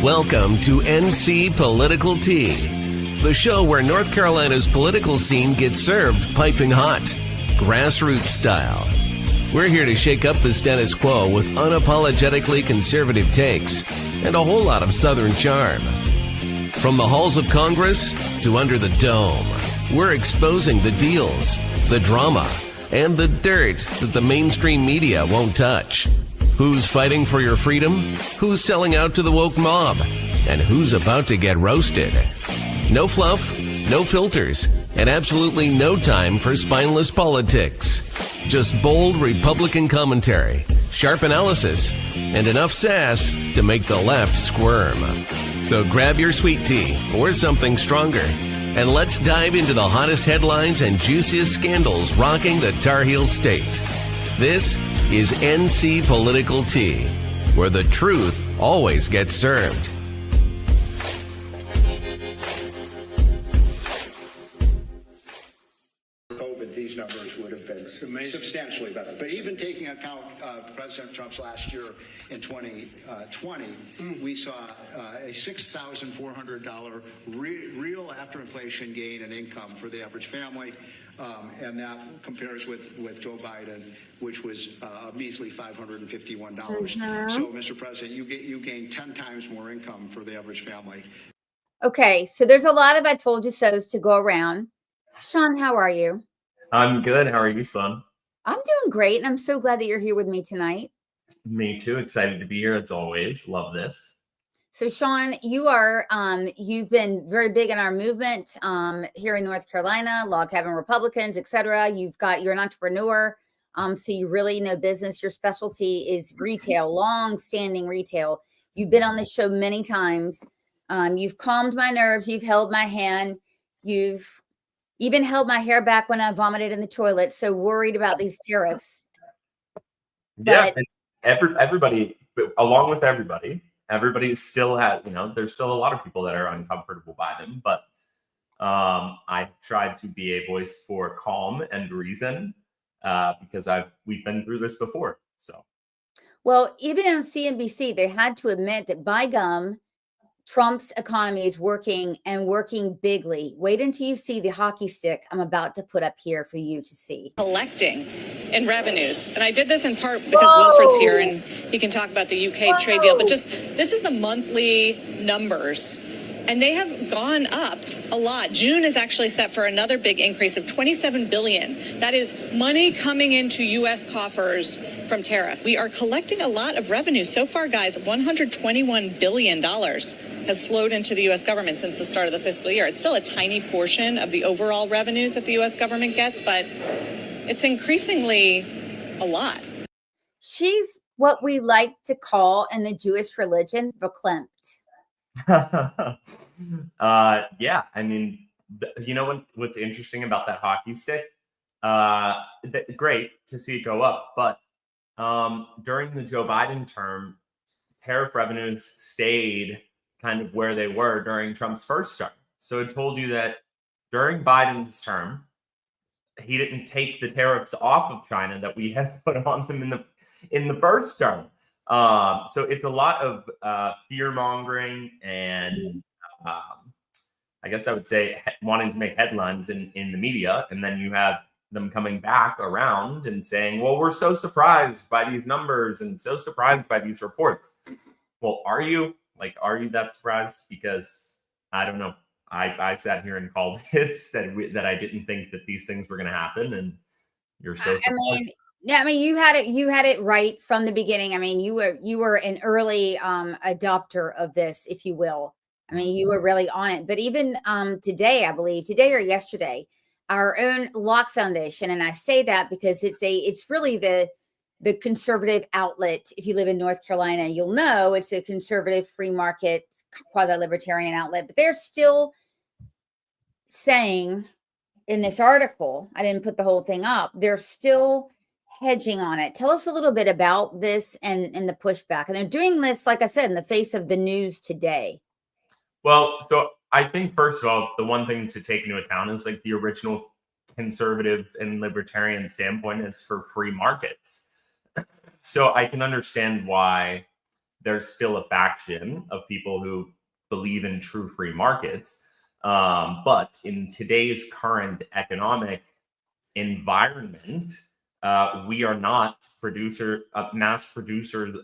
Welcome to NC Political Tea, the show where North Carolina's political scene gets served piping hot, grassroots style. We're here to shake up the status quo with unapologetically conservative takes and a whole lot of Southern charm. From the halls of Congress to under the dome, we're exposing the deals, the drama, and the dirt that the mainstream media won't touch. Who's fighting for your freedom? Who's selling out to the woke mob? And who's about to get roasted? No fluff, no filters, and absolutely no time for spineless politics. Just bold Republican commentary, sharp analysis, and enough sass to make the left squirm. So grab your sweet tea or something stronger, and let's dive into the hottest headlines and juiciest scandals rocking the Tar Heel state. This is NC Political Tea, where the truth always gets served. COVID, these numbers would have been substantially better. But even taking account President Trump's last year in 2020, we saw a $6,400 real after-inflation gain in income for the average family. And that compares with Joe Biden, which was a measly $551. So, Mr. President, you gained 10 times more income for the average family. Okay, so there's a lot of I told you so's to go around. Sean, how are you? I'm good. How are you, son? I'm doing great, and I'm so glad that you're here with me tonight. Me too. Excited to be here as always. Love this. So, Sean, you've been very big in our movement here in North Carolina, log cabin Republicans, etc. You're an entrepreneur, so you really know business. Your specialty is retail, long-standing retail. You've been on this show many times. You've calmed my nerves. You've held my hand. You've even held my hair back when I vomited in the toilet. So worried about these tariffs. Yeah, it's everybody, along with everybody. Everybody still has, there's still a lot of people that are uncomfortable by them, but I tried to be a voice for calm and reason because we've been through this before. So, well, even on CNBC, they had to admit that by gum, Trump's economy is working and working bigly. Wait until you see the hockey stick I'm about to put up here for you to see. Collecting in revenues. And I did this in part because Wilfred's here and he can talk about the UK trade deal. But just this is the monthly numbers. And they have gone up a lot. June is actually set for another big increase of $27 billion. That is money coming into U.S. coffers from tariffs. We are collecting a lot of revenue. So far, guys, $121 billion has flowed into the U.S. government since the start of the fiscal year. It's still a tiny portion of the overall revenues that the U.S. government gets, but it's increasingly a lot. She's what we like to call in the Jewish religion, verklempt. Yeah, I mean, what's interesting about that hockey stick? Great to see it go up, but during the Joe Biden term, tariff revenues stayed kind of where they were during Trump's first term. So it told you that during Biden's term, he didn't take the tariffs off of China that we had put on them in the first term. So it's a lot of fear mongering and I guess I would say wanting to make headlines in the media. And then you have them coming back around and saying, well, we're so surprised by these numbers and so surprised by these reports. Well, are you that surprised? Because I don't know. I sat here and called it that I didn't think that these things were going to happen. And you're so surprised. You had it right from the beginning. I mean, you were an early adopter of this, if you will. I mean, you were really on it. But even today, I believe, today or yesterday, our own Locke Foundation, and I say that because it's really the conservative outlet. If you live in North Carolina, you'll know it's a conservative free market quasi-libertarian outlet. But they're still saying in this article, I didn't put the whole thing up, they're still hedging on it. Tell us a little bit about this and the pushback. And they're doing this, like I said, in the face of the news today. Well, so I think, first of all, the one thing to take into account is like the original conservative and libertarian standpoint is for free markets. So I can understand why there's still a faction of people who believe in true free markets. But in today's current economic environment, we are not mass producers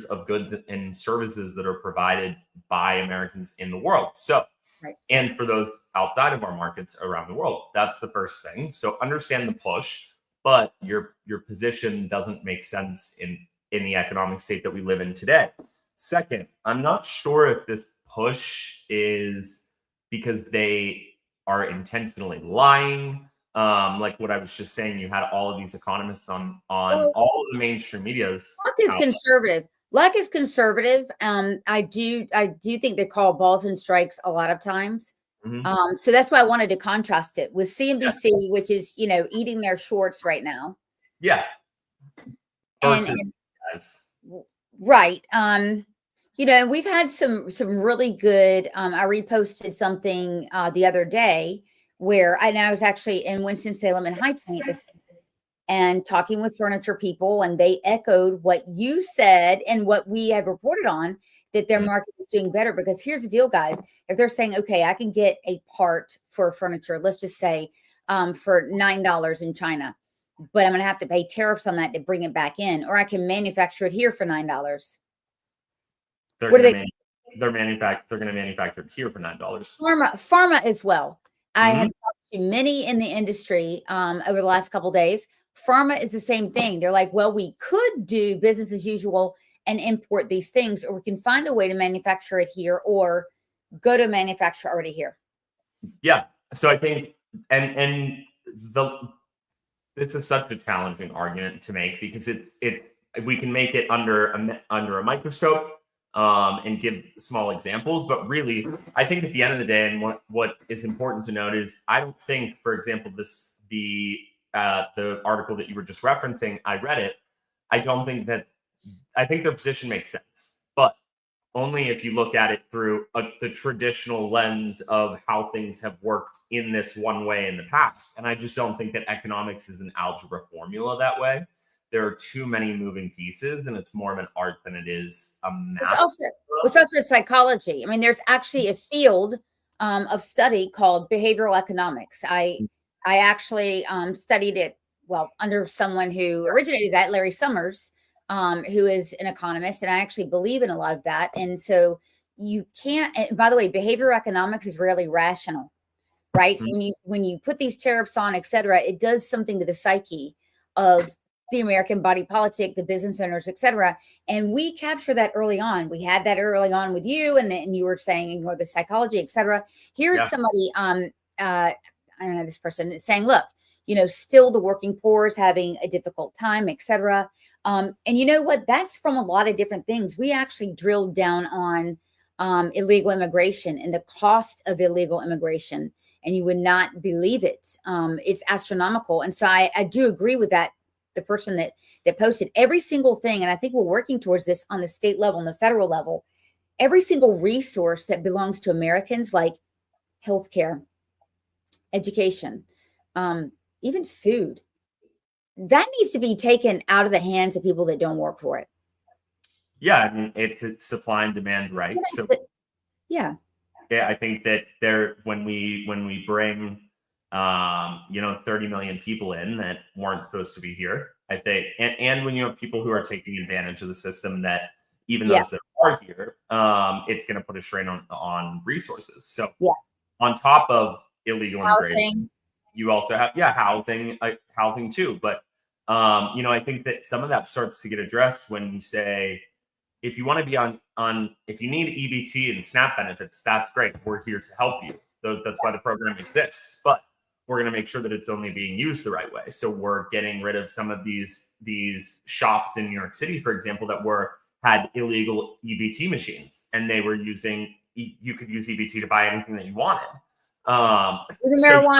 of goods and services that are provided by Americans in the world. So, Right. And for those outside of our markets around the world, that's the first thing. So understand the push, but your position doesn't make sense in the economic state that we live in today. Second, I'm not sure if this push is because they are intentionally lying. Like what I was just saying, you had all of these economists on all of the mainstream medias. Luck is conservative. Luck is conservative. I do think they call balls and strikes a lot of times. Mhm. So that's why I wanted to contrast it with CNBC, which is, eating their shorts right now. Yeah. And right. We've had some really good, I reposted something the other day where I was actually in Winston-Salem and High Point this week and talking with furniture people, and they echoed what you said and what we have reported on, that their market is doing better. Because here's the deal, guys. If they're saying, okay, I can get a part for furniture, let's just say for $9 in China, but I'm going to have to pay tariffs on that to bring it back in, or I can manufacture it here for $9. They're going to manufacture it here for $9. Pharma as well. I Mhm. have talked to many in the industry over the last couple of days. Pharma is the same thing. They're like, well, we could do business as usual and import these things, or we can find a way to manufacture it here or go to a manufacturer already here. Yeah. So I think, this is such a challenging argument to make, because we can make it under a microscope and give small examples, but really, I think at the end of the day, and what is important to note is, I don't think, for example, the article that you were just referencing, I read it. I think their position makes sense, but only if you look at it through the traditional lens of how things have worked in this one way in the past. And I just don't think that economics is an algebra formula that way. There are too many moving pieces, and it's more of an art than it is a math. It's also psychology. I mean, there's actually a field of study called behavioral economics. I actually studied it, under someone who originated that, Larry Summers, who is an economist, and I actually believe in a lot of that. And so you can't, and by the way, behavioral economics is rarely rational, right? Mm-hmm. So when you put these tariffs on, et cetera, it does something to the psyche of the American body politic, the business owners, et cetera. And we capture that early on. We had that early on with you, and you were saying, the psychology, et cetera. Here's somebody, I don't know, this person is saying, look, still the working poor is having a difficult time, et cetera. And you know what? That's from a lot of different things. We actually drilled down on illegal immigration and the cost of illegal immigration, and you would not believe it. It's astronomical. And so I do agree with that. The person that posted every single thing, and I think we're working towards this on the state level and the federal level, every single resource that belongs to Americans, like healthcare, education, even food, that needs to be taken out of the hands of people that don't work for it. Yeah, I mean, it's supply and demand, right? So yeah, I think that when we bring 30 million people in that weren't supposed to be here, I think, and when you have people who are taking advantage of the system, that even those that are here, it's going to put a strain on resources. So on top of illegal immigration, you also have housing too. But I think that some of that starts to get addressed when you say, if you want to be if you need EBT and SNAP benefits, that's great. We're here to help you. That's why the program exists. But we're going to make sure that it's only being used the right way. So we're getting rid of some of these shops in New York City, for example, that had illegal EBT machines, and they were you could use EBT to buy anything that you wanted. Even marijuana.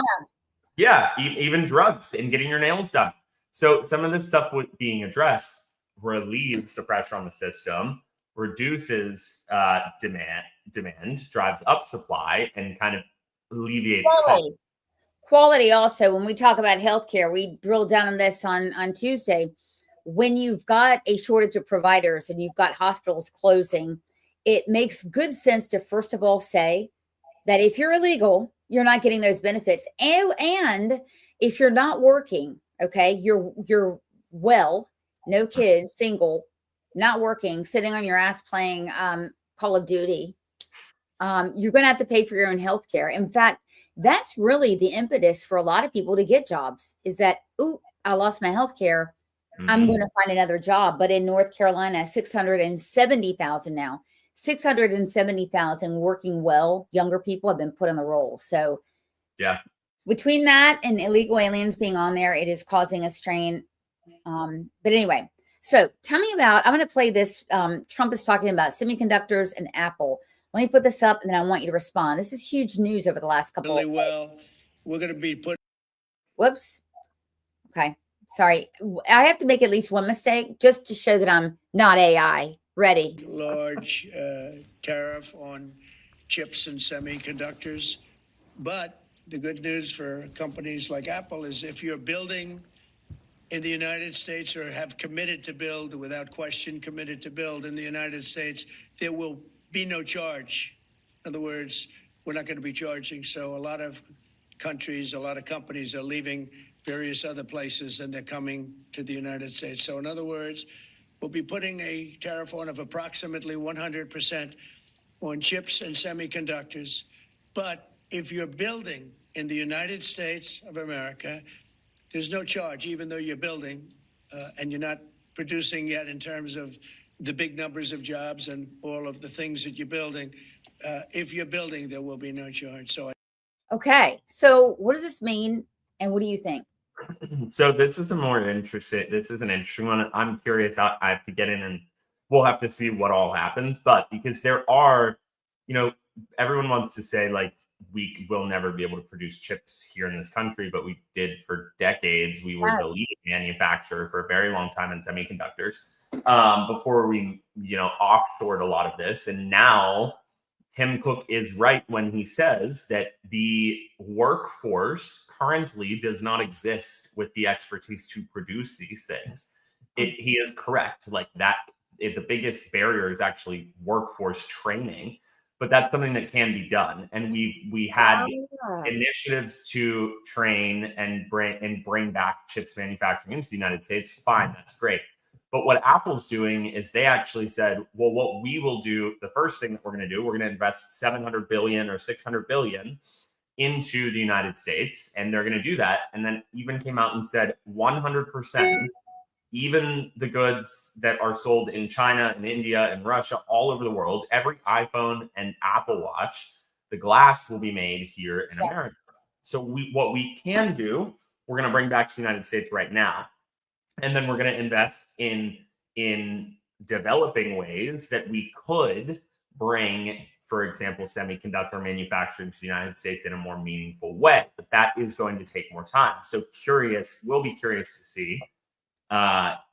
Yeah, even drugs and getting your nails done. So some of this stuff being addressed relieves the pressure on the system, reduces demand, drives up supply, and kind of alleviates quality. Also, when we talk about healthcare, we drilled down on this on Tuesday. when you've got a shortage of providers and you've got hospitals closing, it makes good sense to first of all say that if you're illegal, you're not getting those benefits. And if you're not working, okay, you're well, no kids, single, not working, sitting on your ass playing Call of Duty, you're going to have to pay for your own health care. In fact, that's really the impetus for a lot of people to get jobs is that, ooh, I lost my health care. I'm going to find another job. But in North Carolina, 670,000 now, 670,000 working well, younger people have been put on the roll. So yeah, between that and illegal aliens being on there, it is causing a strain. But anyway, so tell me about, I'm going to play this. Trump is talking about semiconductors and Apple. Let me put this up and then I want you to respond. This is huge news over the last couple of days. Well, we're going to be put. Whoops. Okay. Sorry. I have to make at least one mistake just to show that I'm not AI. Ready. Large tariff on chips and semiconductors. But the good news for companies like Apple is if you're building in the United States or have committed to build, without question committed to build in the United States, there will be no charge. In other words, we're not going to be charging. So a lot of countries, a lot of companies are leaving various other places and they're coming to the United States. So in other words, we'll be putting a tariff on of approximately 100% on chips and semiconductors. But if you're building in the United States of America, there's no charge, even though you're building and you're not producing yet in terms of the big numbers of jobs and all of the things that you're building. If you're building, there will be no charge. Okay. So what does this mean? And what do you think? So this is an interesting one. I'm curious. I have to get in and we'll have to see what all happens. But because there are, everyone wants to say like, we will never be able to produce chips here in this country, but we did for decades. We were the leading manufacturer for a very long time in semiconductors before we, offshored a lot of this. And now Tim Cook is right when he says that the workforce currently does not exist with the expertise to produce these things. He is correct. Like that, the biggest barrier is actually workforce training. But that's something that can be done, and we had initiatives to train and bring back chips manufacturing into the United States. Fine, that's great. But what Apple's doing is they actually said, well, what we will do, the first thing that we're going to do, we're going to invest $700 billion or $600 billion into the United States, and they're going to do that. And then even came out and said 100%. Even the goods that are sold in China and India and Russia, all over the world, every iPhone and Apple Watch, the glass will be made here in America. So what we can do, we're going to bring back to the United States right now. And then we're going to invest in developing ways that we could bring, for example, semiconductor manufacturing to the United States in a more meaningful way. But that is going to take more time. So we'll be curious to see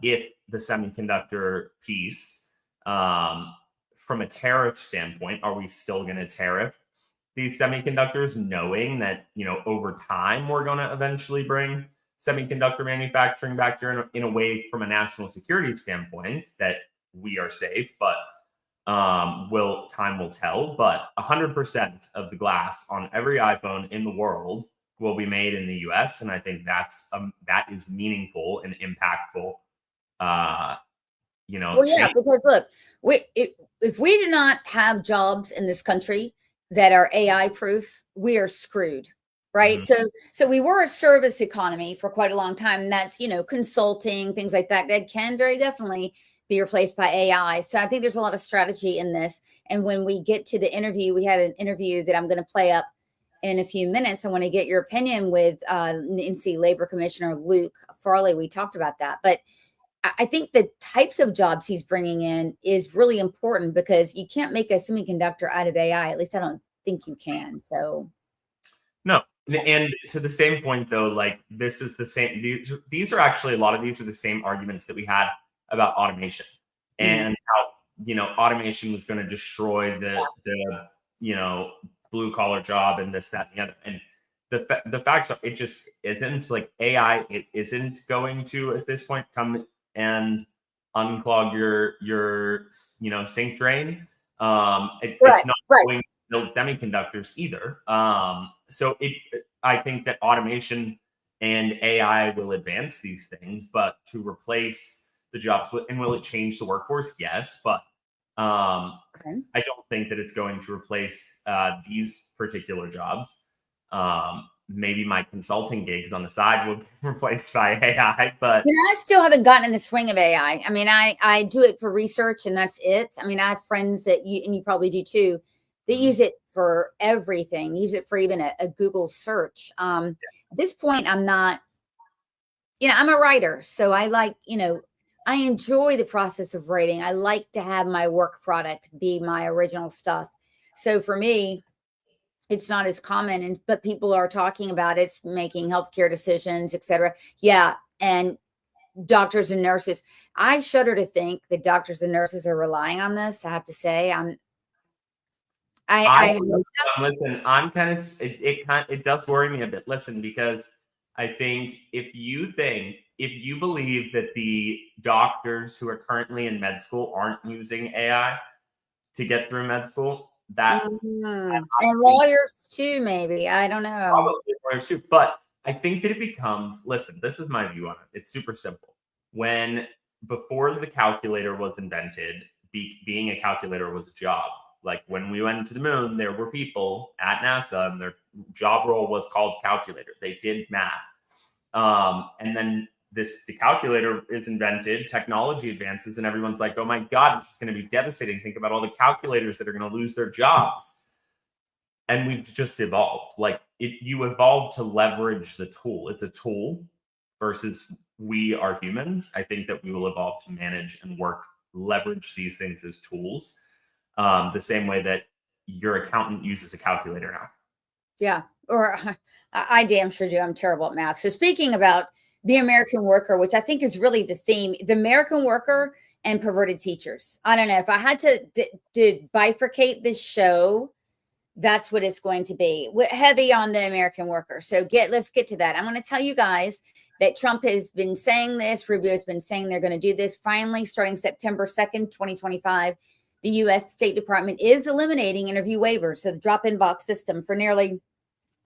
if the semiconductor piece, from a tariff standpoint, are we still going to tariff these semiconductors, knowing that, over time, we're going to eventually bring semiconductor manufacturing back here in a way from a national security standpoint that we are safe, but time will tell. But 100% of the glass on every iPhone in the world will be made in the U.S. And I think that is meaningful and impactful. Well, yeah, because look, if we do not have jobs in this country that are AI proof, we are screwed, right? Mm-hmm. So we were a service economy for quite a long time. And that's, consulting, things like that can very definitely be replaced by AI. So I think there's a lot of strategy in this. And when we get to the interview, we had an interview that I'm going to play up in a few minutes. I want to get your opinion with NC Labor Commissioner Luke Farley. We talked about that, but I think the types of jobs he's bringing in is really important because you can't make a semiconductor out of AI. At least I don't think you can. So no. And to the same point though, like this is the same, these are actually, a lot of these are the same arguments that we had about automation and how, automation was going to destroy the blue collar job and this, that, and the other. And the facts are, it just isn't. Like AI, it isn't going to at this point come and unclog your sink drain. Right, It's not right. going to build semiconductors either. So I think that automation and AI will advance these things, but to replace the jobs, and will it change the workforce? Yes, but Okay. I don't think that it's going to replace these particular jobs. Maybe my consulting gigs on the side will be replaced by AI, but I still haven't gotten in the swing of AI. I mean, I do it for research and that's it. I mean, I have friends that you probably do too, they use it for everything, use it for even a Google search. At this point, I'm not, I'm a writer. So I like, I enjoy the process of writing. I like to have my work product be my original stuff. So for me, it's not as common, but people are talking about it, making healthcare decisions, et cetera. Yeah. And doctors and nurses. I shudder to think that doctors and nurses are relying on this. I have to say, listen, I'm kind of it does worry me a bit. Listen, because I think if you believe that the doctors who are currently in med school aren't using AI to get through med school, and lawyers too, maybe. I don't know. Probably lawyers too, but I think that it becomes, listen, this is my view on it. It's super simple. Before the calculator was invented, being a calculator was a job. Like when we went to the moon, there were people at NASA and their job role was called calculator. They did math. And then the calculator is invented, technology advances, and everyone's like, oh my God, this is going to be devastating. Think about all the calculators that are going to lose their jobs. And we've just evolved. You evolve to leverage the tool. It's a tool versus we are humans. I think that we will evolve to manage and leverage these things as tools. The same way that your accountant uses a calculator now. Yeah. Or I damn sure do. I'm terrible at math. So speaking about the American worker, which I think is really the theme, the American worker and perverted teachers. I don't know if I had to bifurcate this show, that's what it's going to be. Heavy on the American worker. So let's get to that. I'm going to tell you guys that Trump has been saying this. Rubio has been saying they're going to do this. Finally, starting September 2nd, 2025, the U.S. State Department is eliminating interview waivers, so the drop-in box system for nearly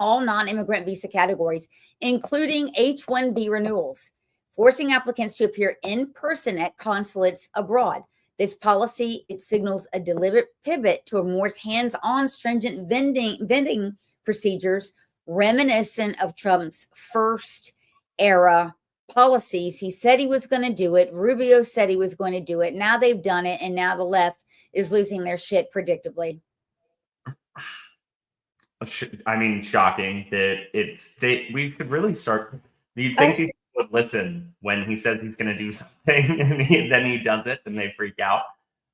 all non-immigrant visa categories, including H-1B renewals, forcing applicants to appear in person at consulates abroad. This policy, it signals a deliberate pivot to a more hands-on, stringent vending procedures reminiscent of Trump's first era policies. He said he was going to do it. Rubio said he was going to do it. Now they've done it, and now the left is losing their shit predictably. I mean, shocking that we could really start. You'd think people would listen when he says he's going to do something and then he does it and they freak out.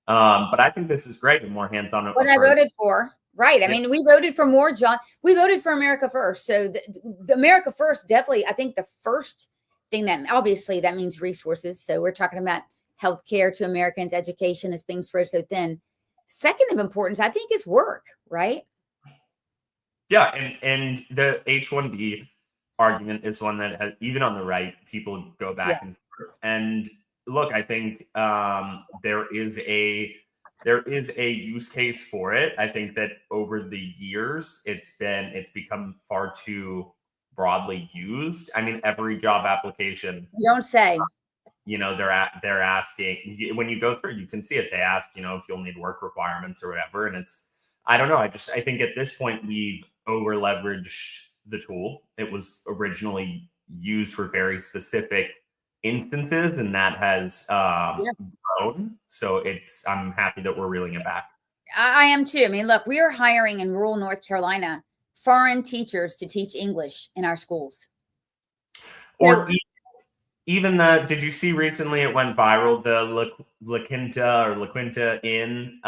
But I think this is great and more hands-on. What I voted for. Right. I mean, we voted for more, John. We voted for America First. So the America First, definitely, I think the first thing that obviously that means resources. So we're talking about healthcare to Americans, education is being spread so thin. Second of importance, I think, is work, right? Yeah. And the H-1B argument is one that has, even on the right, people go back and forth. And look, I think there is a use case for it. I think that over the years, it's become far too broadly used. I mean, every job application. You don't say. They're asking, when you go through, you can see it. They ask, if you'll need work requirements or whatever. And I don't know. I think at this point we've over leveraged the tool. It was originally used for very specific instances, and that has grown. So I'm happy that we're reeling it back. I am too. I mean, look, we are hiring in rural North Carolina foreign teachers to teach English in our schools. Or even did you see recently it went viral, the La Quinta Inn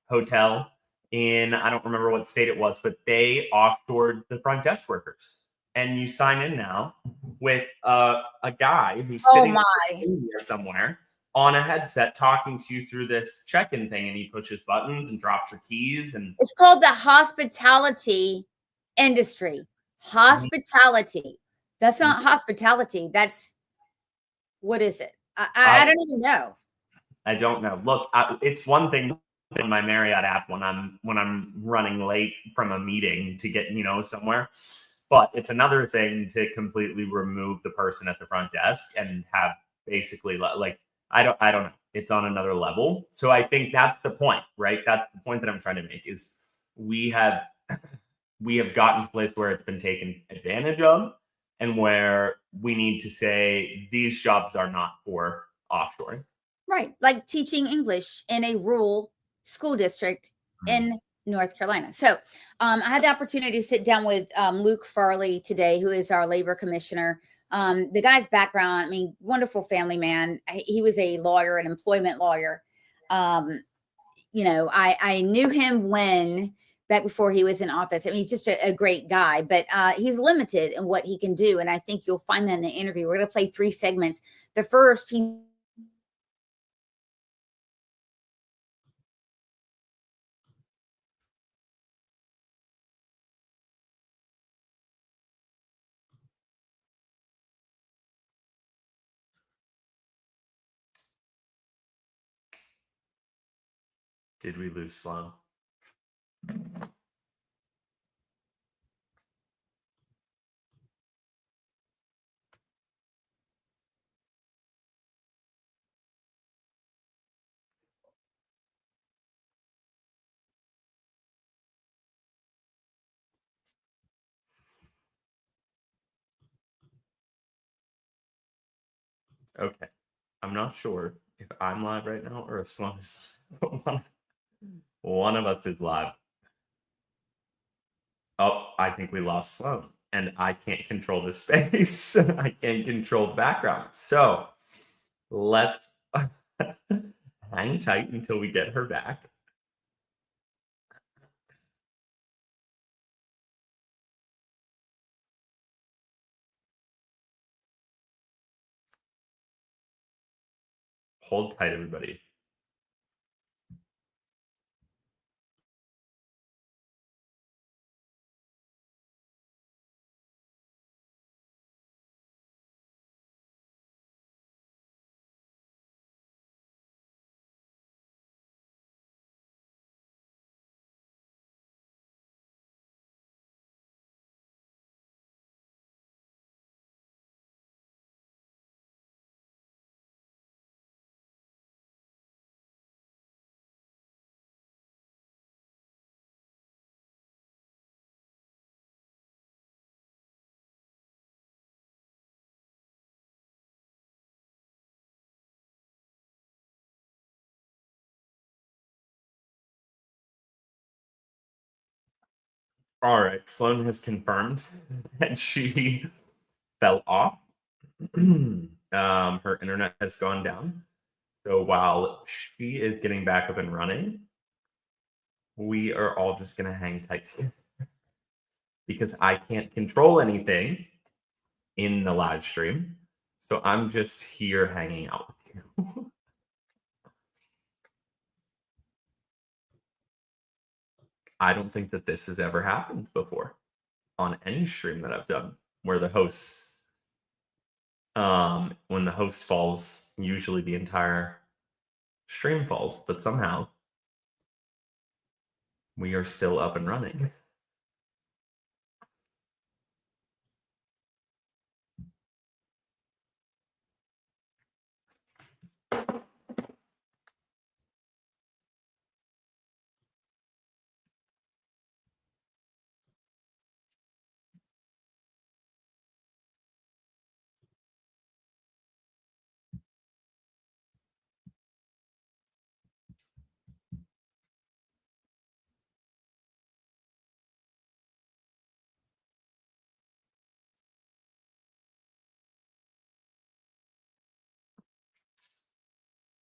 hotel in, I don't remember what state it was, but they offshored the front desk workers. And you sign in now with a guy who's sitting in India somewhere on a headset talking to you through this check-in thing, and he pushes buttons and drops your keys. And it's called the hospitality industry. Hospitality. That's not hospitality. What is it? I don't even know. I don't know. Look, it's one thing in my Marriott app when I'm running late from a meeting to get somewhere, but it's another thing to completely remove the person at the front desk and have basically like I don't know. It's on another level. So I think that's the point, right? That's the point that I'm trying to make is we have gotten to a place where it's been taken advantage of and where we need to say these jobs are not for offshoring. Right. Like teaching English in a rural school district in North Carolina. So I had the opportunity to sit down with Luke Farley today, who is our labor commissioner. The guy's background, I mean, wonderful family man. He was a lawyer, an employment lawyer. I knew him back before he was in office. I mean, he's just a great guy, but he's limited in what he can do. And I think you'll find that in the interview. We're going to play 3 segments. The first, he Did we lose Sloan? Okay. I'm not sure if I'm live right now or if Sloan is one of us is live. Oh, I think we lost Sloan. And I can't control the space. I can't control the background. So let's hang tight until we get her back. Hold tight, everybody. All right, Sloan has confirmed that she fell off. Her internet has gone down. So while she is getting back up and running, we are all just going to hang tight because I can't control anything in the live stream. So I'm just here hanging out with you. I don't think that this has ever happened before on any stream that I've done where the hosts, when the host falls, usually the entire stream falls, but somehow we are still up and running.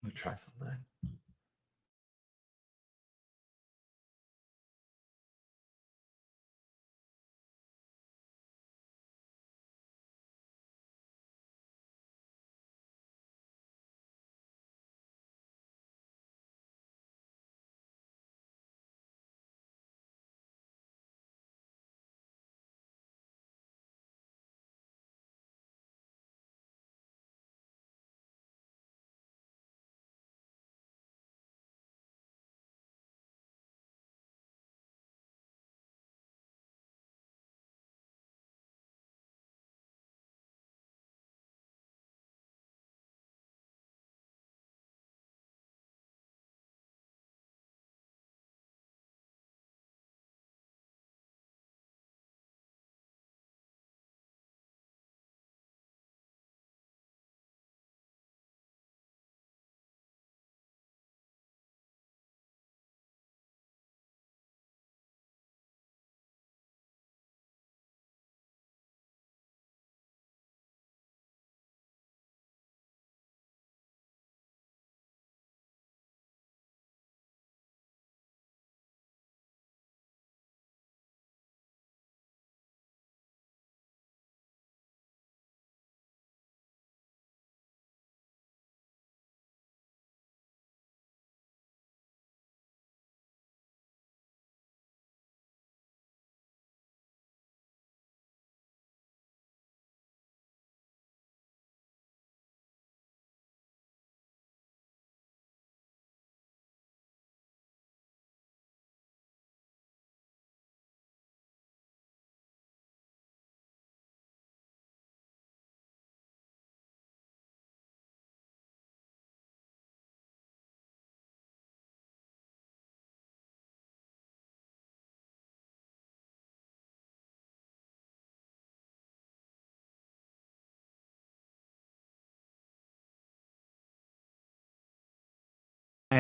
I'm gonna try something.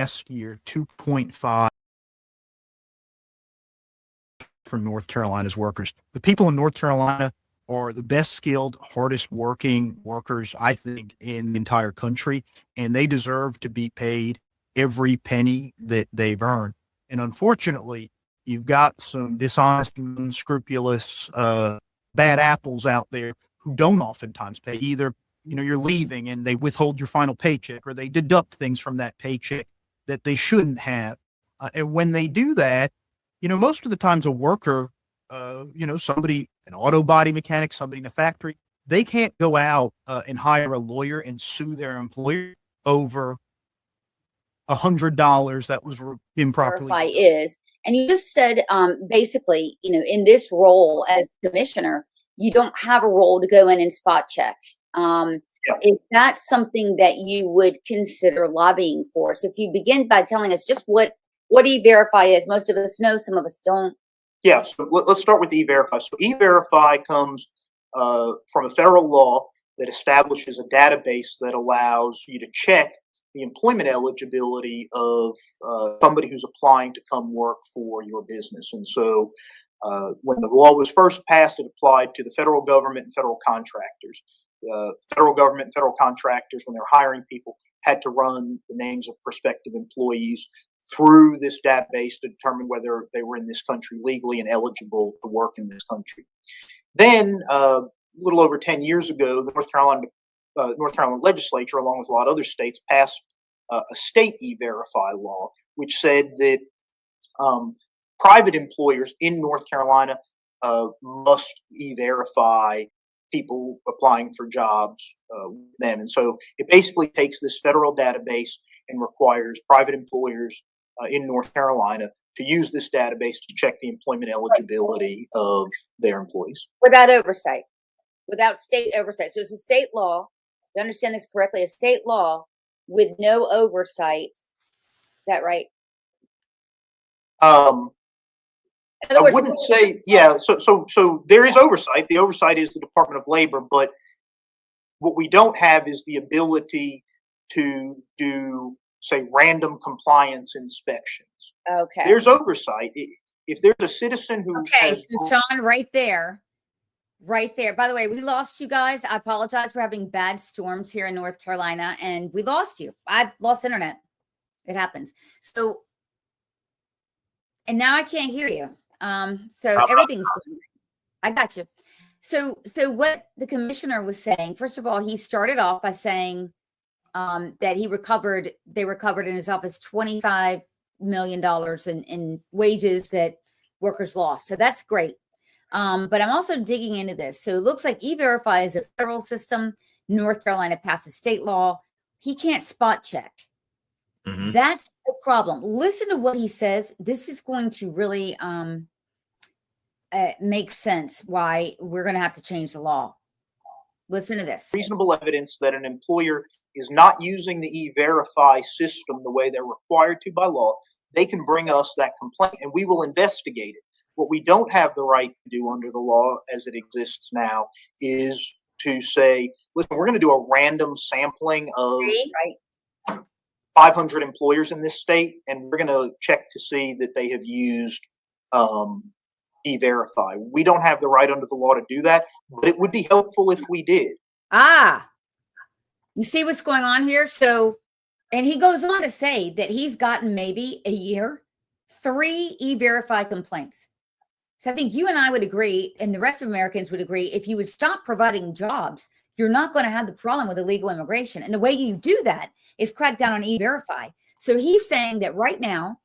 last year 2.5 for North Carolina's workers. The people in North Carolina are the best skilled, hardest working workers, I think, in the entire country, and they deserve to be paid every penny that they've earned. And unfortunately, you've got some dishonest, unscrupulous, bad apples out there who don't oftentimes pay. Either, you're leaving and they withhold your final paycheck, or they deduct things from that paycheck that they shouldn't have. And when they do that, most of the times a worker, somebody, an auto body mechanic, somebody in a factory, they can't go out and hire a lawyer and sue their employer over $100 that was improperly. Verify is, and you just said, basically, in this role as commissioner, you don't have a role to go in and spot check. Is that something that you would consider lobbying for? So if you begin by telling us just what E-Verify is, most of us know, some of us don't. Yeah, so let's start with E-Verify. So E-Verify comes from a federal law that establishes a database that allows you to check the employment eligibility of somebody who's applying to come work for your business. And so when the law was first passed, it applied to the federal government and federal contractors. Federal government and federal contractors, when they're hiring people, had to run the names of prospective employees through this database to determine whether they were in this country legally and eligible to work in this country. Then, a little over 10 years ago, the North Carolina legislature, along with a lot of other states, passed a state E-Verify law, which said that private employers in North Carolina must E-Verify people applying for jobs with them. And so it basically takes this federal database and requires private employers in North Carolina to use this database to check the employment eligibility of their employees. Without oversight, without state oversight. So it's a state law. To understand this correctly, a state law with no oversight. Is that right? I wouldn't say, yeah. So there is oversight. The oversight is the Department of Labor, but what we don't have is the ability to do, say, random compliance inspections. Okay. There's oversight. If there's a citizen who has, so Sean, right there. By the way, we lost you guys. I apologize for having bad storms here in North Carolina, and we lost you. I lost internet. It happens. So, and now I can't hear you. So everything's going. I got you. So what the commissioner was saying, first of all, he started off by saying that they recovered in his office $25 million in wages that workers lost. So that's great. But I'm also digging into this. So it looks like E-Verify is a federal system. North Carolina passes state law. He can't spot check. Mm-hmm. That's the problem. Listen to what he says. This is going to really make sense why we're going to have to change the law. Listen to this. Reasonable evidence that an employer is not using the E-Verify system the way they're required to by law, they can bring us that complaint and we will investigate it. What we don't have the right to do under the law as it exists now is to say, listen, we're going to do a random sampling of 500 employers in this state, and we're going to check to see that they have used E-Verify. We don't have the right under the law to do that, but it would be helpful if we did. You see what's going on here? So, and he goes on to say that he's gotten maybe a year, 3 E-Verify complaints. So I think you and I would agree, and the rest of Americans would agree, if you would stop providing jobs, you're not going to have the problem with illegal immigration. And the way you do that is crack down on E-Verify. So he's saying that right now,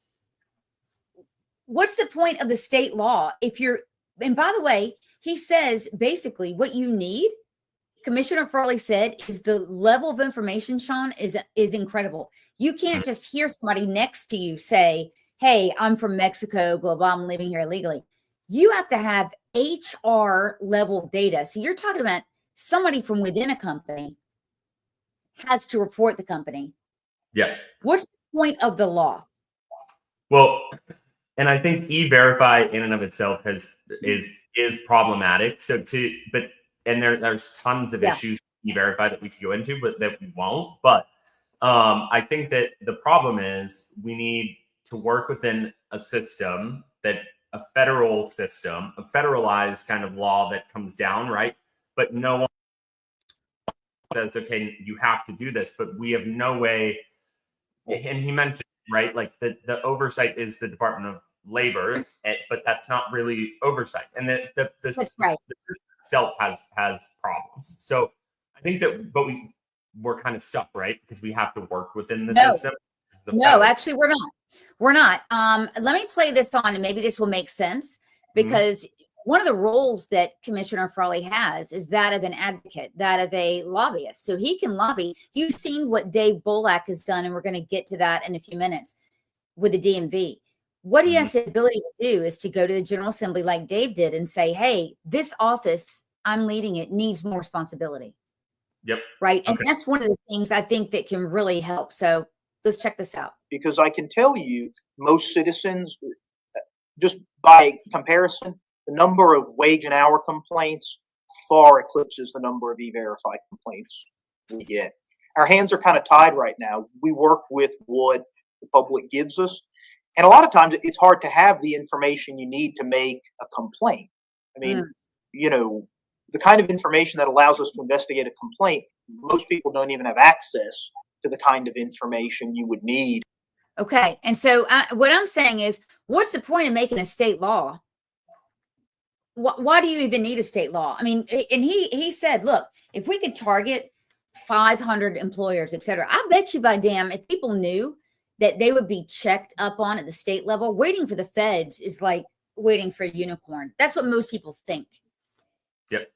what's the point of the state law if you're, and by the way, he says basically what you need, Commissioner Farley said, is the level of information, Sean, is incredible. You can't just hear somebody next to you say, hey, I'm from Mexico, blah, blah, I'm living here illegally. You have to have HR level data. So you're talking about somebody from within a company has to report the company. Yeah. What's the point of the law? Well, and I think E-Verify in and of itself is problematic. So there's tons of issues with E-Verify that we could go into, but that we won't. But I think that the problem is we need to work within a system a federal system, a federalized kind of law that comes down, right? But no one says, okay, you have to do this, but we have no way. And he mentioned, right, like the oversight is the Department of Labor, but that's not really oversight. And That's right. the system itself has problems. So I think that, but we're kind of stuck, right? Because we have to work within the system. No, actually, we're not. We're not. Let me play this on, and maybe this will make sense, because one of the roles that Commissioner Frawley has is that of an advocate, that of a lobbyist. So he can lobby. You've seen what Dave Bolak has done, and we're going to get to that in a few minutes with the DMV. What he has the ability to do is to go to the General Assembly like Dave did and say, hey, this office, I'm leading it, needs more responsibility. Yep. Right. And that's one of the things I think that can really help. So let's check this out. Because I can tell you, most citizens, just by comparison, the number of wage and hour complaints far eclipses the number of E-Verify complaints we get. Our hands are kind of tied right now. We work with what the public gives us. And a lot of times it's hard to have the information you need to make a complaint. I mean, the kind of information that allows us to investigate a complaint, most people don't even have access to the kind of information you would need. Okay. And so what I'm saying is, what's the point of making a state law? Why do you even need a state law? I mean, and he said, look, if we could target 500 employers, et cetera, I bet you by damn, if people knew that they would be checked up on at the state level, waiting for the feds is like waiting for a unicorn. That's what most people think. Yep.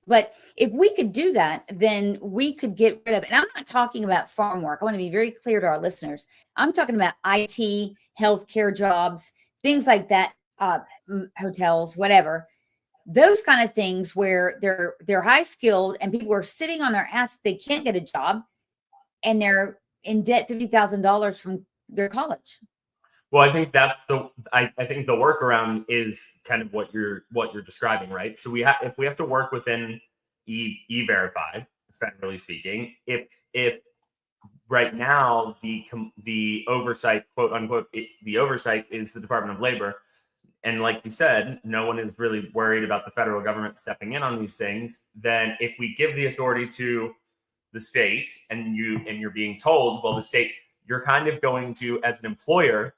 But if we could do that, then we could get rid of it. And I'm not talking about farm work. I want to be very clear to our listeners. I'm talking about IT, healthcare jobs, things like that, hotels, whatever. Those kind of things where they're high skilled and people are sitting on their ass. They can't get a job and they're in debt $50,000 from their college. Well, I think that's I think the workaround is kind of what you're describing, right? So if we have to work within E-Verify, federally speaking, if right now the oversight, quote unquote, the oversight is the Department of Labor, and like you said, no one is really worried about the federal government stepping in on these things, then if we give the authority to the state and you're being told, well, the state, you're kind of going to, as an employer,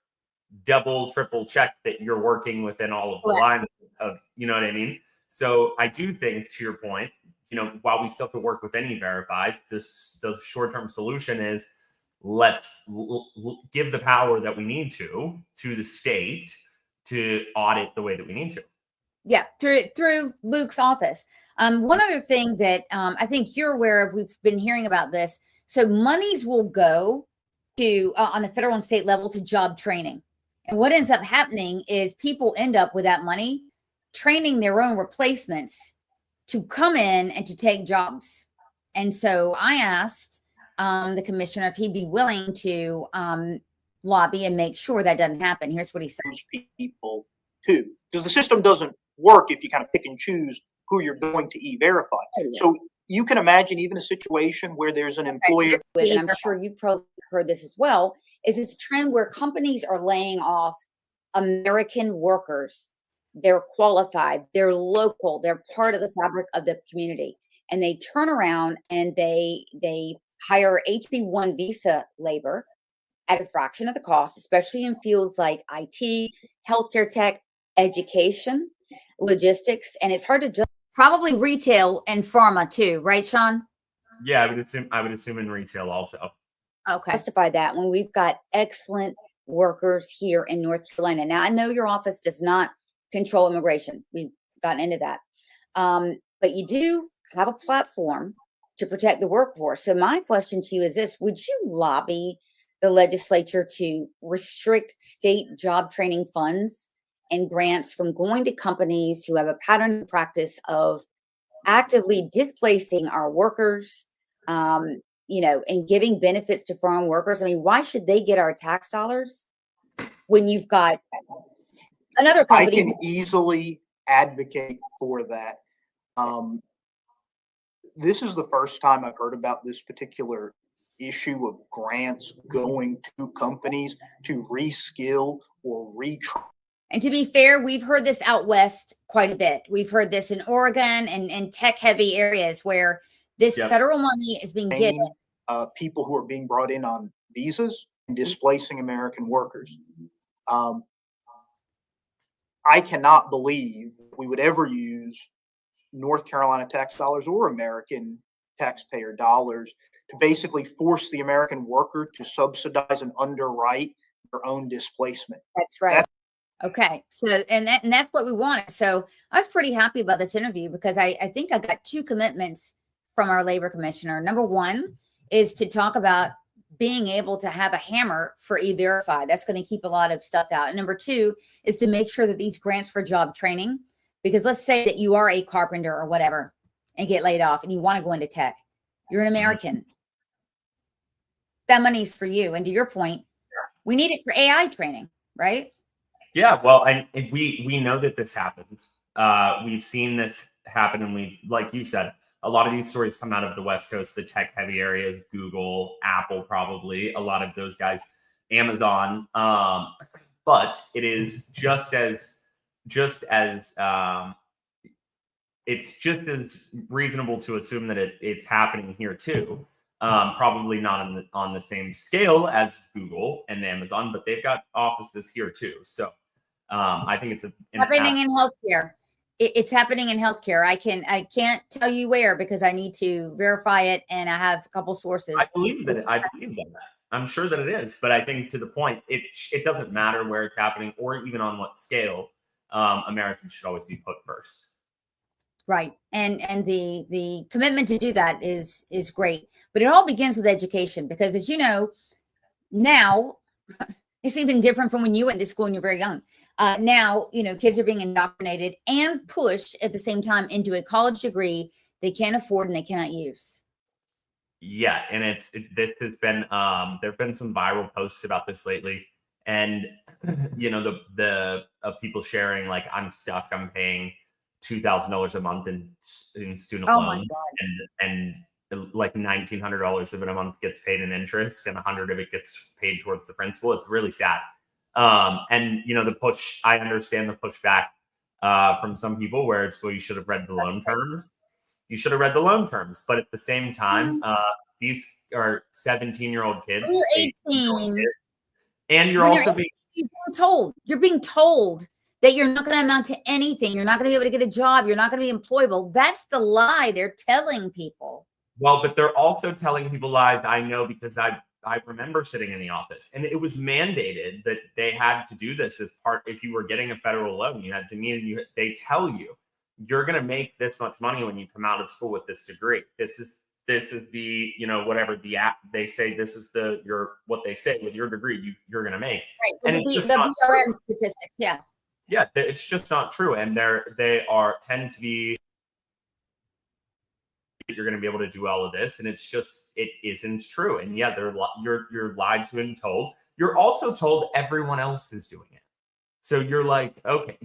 double, triple check that you're working within all of the lines of, you know what I mean? So I do think, to your point, while we still have to work with any Verify, the short-term solution is let's give the power that we need to the state to audit the way that we need to. Yeah, through Luke's office. One other thing that I think you're aware of, we've been hearing about this. So monies will go to on the federal and state level to job training. And what ends up happening is people end up with that money training their own replacements to come in and to take jobs. And so I asked the commissioner if he'd be willing to lobby and make sure that doesn't happen. Here's what he said. People too, because the system doesn't work if you kind of pick and choose who you're going to E-Verify. Oh, yeah. So you can imagine even a situation where there's an employer. And I'm sure you've probably heard this as well, is this trend where companies are laying off American workers. They're qualified, they're local, they're part of the fabric of the community. And they turn around and they hire HB1 visa labor at a fraction of the cost, especially in fields like IT, healthcare tech, education, logistics, and it's hard to judge. Probably retail and pharma too, right, Sean? Yeah, I would assume in retail also. Okay. Justify that when we've got excellent workers here in North Carolina. Now, I know your office does not control immigration. We've gotten into that. But you do have a platform to protect the workforce. So my question to you is this: would you lobby the legislature to restrict state job training funds and grants from going to companies who have a pattern and practice of actively displacing our workers, and giving benefits to foreign workers? I mean, why should they get our tax dollars when you've got another company? I can easily advocate for that. This is the first time I've heard about this particular issue of grants going to companies to reskill or retrain. And to be fair, we've heard this out west quite a bit. We've heard this in Oregon and tech heavy areas where this federal money is being given. People who are being brought in on visas and displacing American workers. I cannot believe we would ever use North Carolina tax dollars or American taxpayer dollars to basically force the American worker to subsidize and underwrite their own displacement. That's right. Okay. So, and that's what we wanted. So I was pretty happy about this interview because I think I got 2 commitments from our labor commissioner. Number 1 is to talk about being able to have a hammer for E-Verify. That's going to keep a lot of stuff out. And number 2 is to make sure that these grants for job training, because let's say that you are a carpenter or whatever and get laid off and you want to go into tech. You're an American. That money's for you. And to your point, we need it for AI training, right? Yeah, well, and we know that this happens. We've seen this happen, and we've, like you said, a lot of these stories come out of the West Coast, the tech heavy areas, Google, Apple, probably a lot of those guys, Amazon. But it is just as it's just as reasonable to assume that it's happening here too. Probably not on the same scale as Google and Amazon, but they've got offices here too. So I think it's happening in healthcare. It's happening in healthcare. I can't tell you where because I need to verify it, and I have a couple sources. I believe that. I'm sure that it is, but I think to the point, it doesn't matter where it's happening or even on what scale. Americans should always be put first. Right. And the commitment to do that is great. But it all begins with education, because as you know, now it's even different from when you went to school and you're very young. Now, kids are being indoctrinated and pushed at the same time into a college degree they can't afford and they cannot use. Yeah. And this has been, there've been some viral posts about this lately. And, the of people sharing, like, I'm stuck, I'm paying $2,000 a month in student loans, and like $1,900 of it a month gets paid in interest, and $100 of it gets paid towards the principal. It's really sad. And the push, I understand the pushback from some people where it's, well, you should have read the loan terms. You should have read the loan terms. But at the same time, these are 17-year-old kids. You're 18. Kids, and you're also you're being told that you're not going to amount to anything. You're not going to be able to get a job. You're not going to be employable. That's the lie they're telling people. Well, but they're also telling people lies. I know, because I remember sitting in the office, and it was mandated that they had to do this as part. If you were getting a federal loan, you had to meet, and they tell you you're going to make this much money when you come out of school with this degree. This is the whatever the app they say. This is what they say with your degree you're going to make. Right. And it's just the BRM statistics. Yeah. Yeah, it's just not true, and they tend to be. You're going to be able to do all of this, and it isn't true. And yeah, you're lied to and told. You're also told everyone else is doing it, so you're like, okay,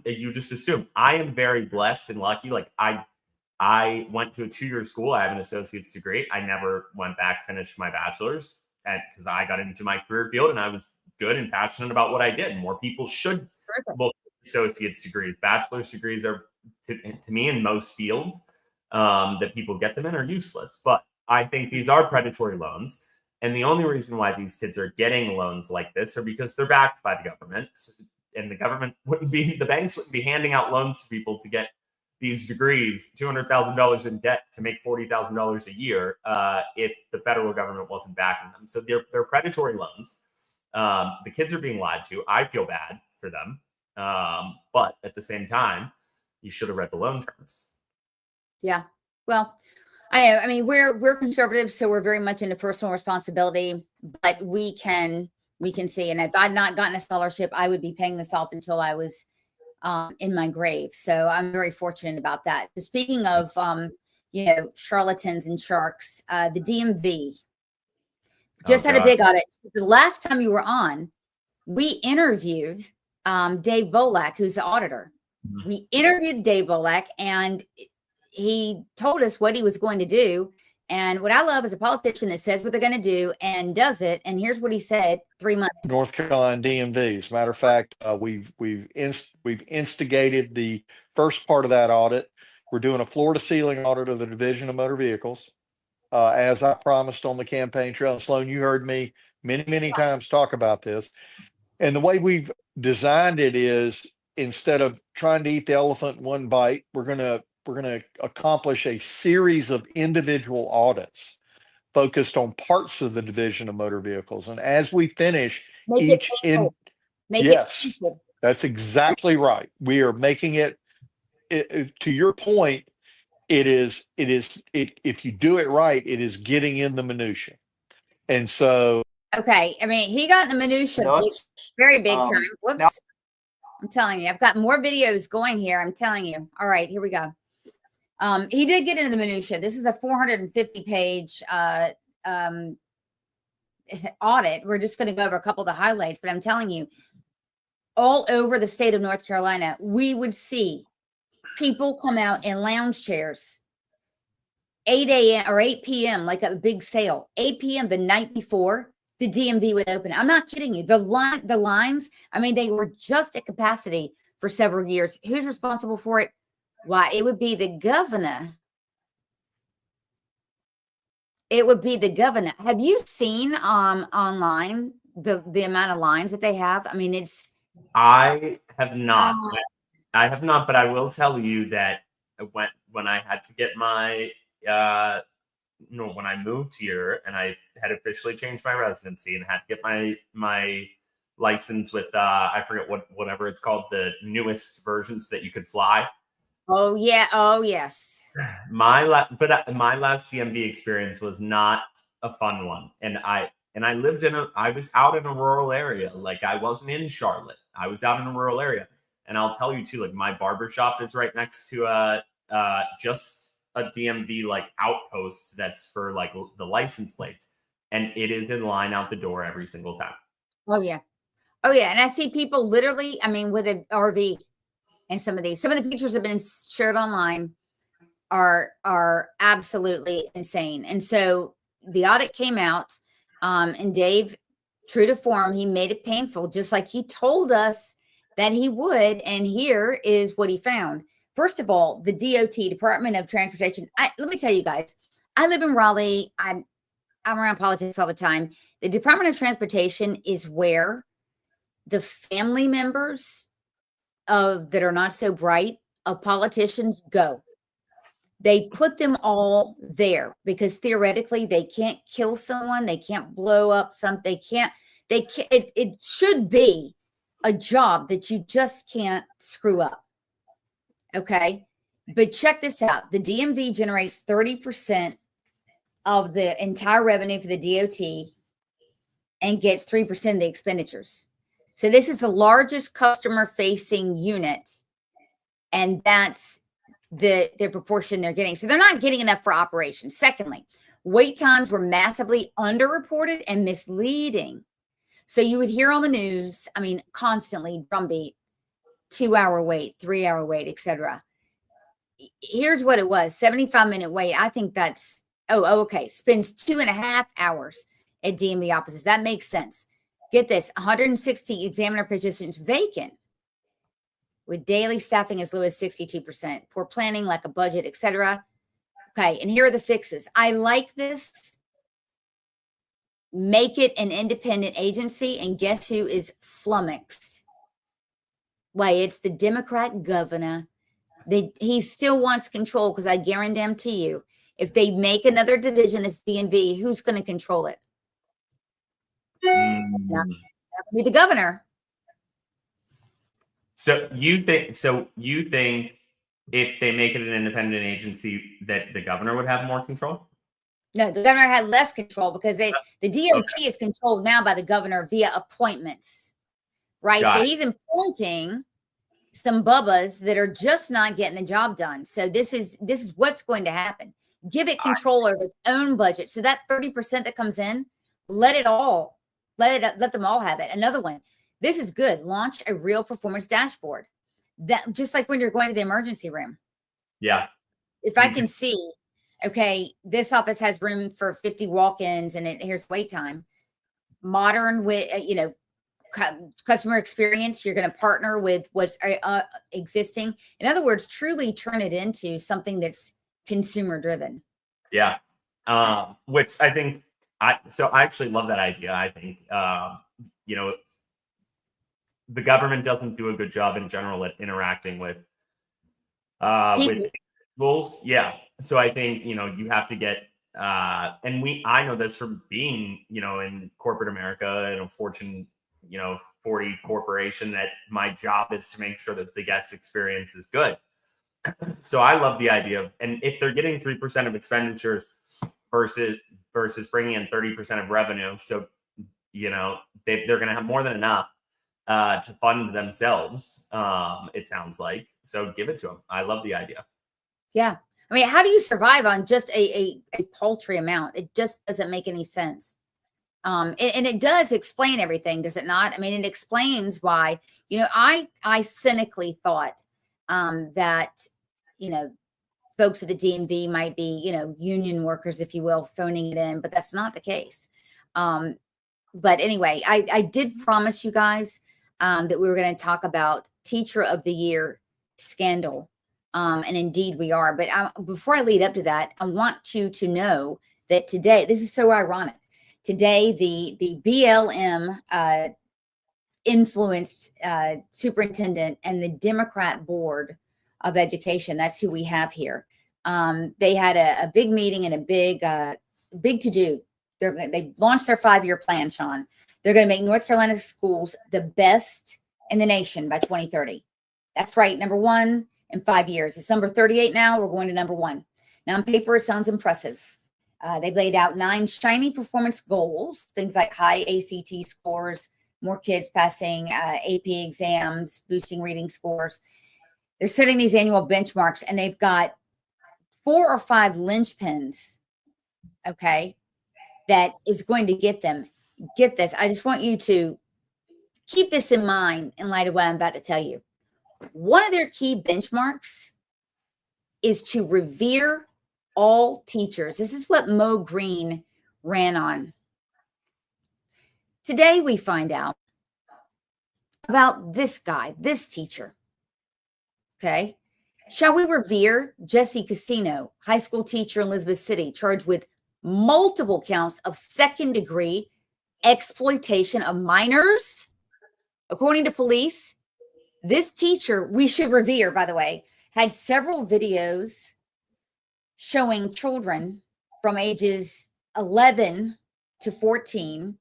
you just assume. I am very blessed and lucky. Like I went to a 2-year school. I have an associate's degree. I never went back, finished my bachelor's, because I got into my career field and I was good and passionate about what I did. More people should look at associate's degrees. Bachelor's degrees are, to me, in most fields that people get them in, are useless. But I think these are predatory loans. And the only reason why these kids are getting loans like this are because they're backed by the government. And the banks wouldn't be handing out loans to people to get these degrees, $200,000 in debt to make $40,000 a year if the federal government wasn't backing them. So they're predatory loans. The kids are being lied to. I feel bad for them. But at the same time, you should have read the loan terms. Yeah. Well, I know. I mean, we're conservatives, so we're very much into personal responsibility, but we can see. And if I'd not gotten a scholarship, I would be paying this off until I was in my grave. So I'm very fortunate about that. Speaking of, charlatans and sharks, the DMV just had a big audit. The last time you were on, we interviewed Dave Bolak, who's the auditor. Mm-hmm. We interviewed Dave Bolak, and he told us what he was going to do. And what I love is a politician that says what they're going to do and does it. And here's what he said 3 months. North Carolina DMV. As a matter of fact, we've instigated the first part of that audit. We're doing a floor to ceiling audit of the Division of Motor Vehicles, as I promised on the campaign trail. Sloan, you heard me many times talk about this. And the way we've designed it is, instead of trying to eat the elephant in one bite, we're gonna accomplish a series of individual audits focused on parts of the Division of Motor Vehicles. And as we finish Make it painful. that's exactly right. We are making it, to your point, if you do it right, it is getting in the minutia. And so, Okay. I mean, he got in the minutia very big time. Whoops. now- I'm telling you, I've got more videos going here. I'm telling you. All right, here we go. He did get into the minutia. This is a 450-page audit. We're just going to go over a couple of the highlights, but I'm telling you, all over the state of North Carolina, we would see people come out in lounge chairs 8 a.m. or 8 p.m. like a big sale. 8 p.m. the night before the DMV would open. I'm not kidding you. The lines, I mean, they were just at capacity for several years. Who's responsible for it? Why, it would be the governor. It would be the governor. Have you seen online the amount of lines that they have? I mean, it's. I have not. I have not, but I will tell you that when I had to get my when I moved here and I had officially changed my residency and had to get my license with I forget whatever it's called, the newest versions that you could fly. Oh yeah. Oh yes. My last DMV experience was not a fun one, and I was out in a rural area. Like, I wasn't in Charlotte. I was out in a rural area, and I'll tell you too. Like, my barbershop is right next to just a DMV like outpost that's for like the license plates, and it is in line out the door every single time. Oh yeah. Oh yeah. And I see people literally, I mean, with an RV. And some of the pictures have been shared online are absolutely insane. And so the audit came out, and Dave, true to form, he made it painful, just like he told us that he would. And here is what he found. First of all, the DOT, Department of Transportation. Let me tell you guys, I live in Raleigh. I'm around politics all the time. The Department of Transportation is where the family members that are not so bright of politicians go. They put them all there because theoretically they can't kill someone, they can't blow up something, it should be a job that you just can't screw up. Okay. But check this out. The DMV generates 30% of the entire revenue for the DOT and gets 3% of the expenditures. So this is the largest customer facing unit, and that's the proportion they're getting. So they're not getting enough for operations. Secondly, wait times were massively underreported and misleading. So you would hear on the news, I mean, constantly drumbeat, 2-hour wait, 3-hour wait, etc. Here's what it was: 75-minute wait. I think that's okay. Spends 2.5 hours at DMV offices. That makes sense. Get this, 160 examiner positions vacant with daily staffing as low as 62%, poor planning, lack of budget, etc. Okay, and here are the fixes. I like this. Make it an independent agency, and guess who is flummoxed? Why, it's the Democrat governor. He still wants control, because I guarantee you, if they make another division as DMV, who's going to control it? Have to be the governor. So you think if they make it an independent agency that the governor would have more control? No, the governor had less control because the DOT is controlled now by the governor via appointments, right? So he's appointing some bubbas that are just not getting the job done. So this is what's going to happen. Give it control over its own budget. So that 30% that comes in, let them all have it. Another one. This is good. Launch a real performance dashboard. That just like when you're going to the emergency room. Yeah. If I can see Okay, this office has room for 50 walk-ins, and here's wait time. Modern with customer experience. You're going to partner with what's existing. In other words, truly turn it into something that's consumer driven. Yeah. Which I think I actually love that idea. I think, the government doesn't do a good job in general at interacting with rules. Yeah. So I think, you have to get, I know this from being, in corporate America and a Fortune, 40 corporation, that my job is to make sure that the guest experience is good. So I love the idea of, and if they're getting 3% of expenditures versus bringing in 30% of revenue, so they're going to have more than enough to fund themselves. It sounds like, so give it to them. I love the idea. Yeah, I mean, how do you survive on just a paltry amount? It just doesn't make any sense. And it does explain everything, does it not? I mean, it explains why. I cynically thought that folks at the DMV might be, union workers, if you will, phoning it in, but that's not the case. But anyway, I did promise you guys that we were going to talk about Teacher of the Year scandal. And indeed we are. But before I lead up to that, I want you to know that today, this is so ironic. Today, the BLM influenced superintendent and the Democrat Board of Education, that's who we have here. They had a big meeting and a big to-do. They launched their 5-year plan, Sean. They're going to make North Carolina schools the best in the nation by 2030. That's right, number 1 in 5 years. It's number 38 now. We're going to number 1. Now, on paper, it sounds impressive. They've laid out 9 shiny performance goals, things like high ACT scores, more kids passing AP exams, boosting reading scores. They're setting these annual benchmarks, and they've got 4 or 5 linchpins, okay, that is going to get them. Get this. I just want you to keep this in mind in light of what I'm about to tell you. One of their key benchmarks is to revere all teachers. This is what Mo Green ran on. Today, we find out about this guy, this teacher. Okay. Shall we revere Jesse Casino, high school teacher in Elizabeth City, charged with multiple counts of second-degree exploitation of minors? According to police, this teacher, we should revere, by the way, had several videos showing children from ages 11 to 14